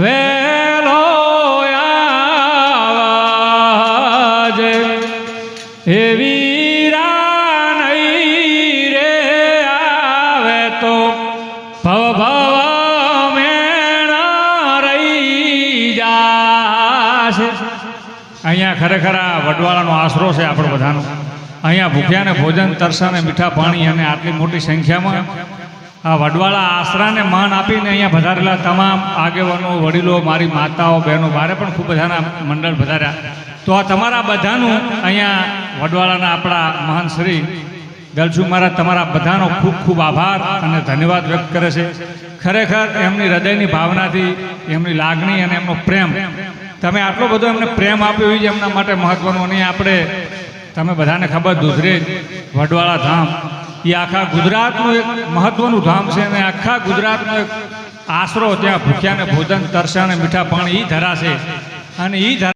વેલો આવાજ હે વીરા નહીં રે આવે તો ભવ ભવ મેણા રહી જાશે। અહીંયા ખરેખર આ વડવાળાનો આશરો છે આપણો બધાનો। અહીંયા ભૂખ્યાને ભોજન, તરસાને મીઠા પાણી અને આટલી મોટી સંખ્યામાં આ વડવાળા આશરાને માન આપીને અહીંયા પધારેલા તમામ આગેવાનો, વડીલો, મારી માતાઓ, બહેનો, બારે પણ ખૂબ બધાના મંડળ પધાર્યા। તો આ તમારા બધાનું અહીંયા વડવાળાના આપણા મહાન શ્રી દલસુ મહારાજ તમારા બધાનો ખૂબ ખૂબ આભાર અને ધન્યવાદ વ્યક્ત કરે છે। ખરેખર એમની હૃદયની ભાવનાથી, એમની લાગણી અને એમનો પ્રેમ, તમે આટલો બધો એમને પ્રેમ આપ્યો એ જ એમના માટે મહત્ત્વનું। અને આપણે તમે બધાને ખબર, દુધરેજ વડવાળા ધામ એ આખા ગુજરાતનું એક મહત્ત્વનું ધામ છે અને આખા ગુજરાતનો એક આશરો, ત્યાં ભૂખ્યાને ભોજન, તરસાને મીઠા પાણી એ ધરાશે અને એ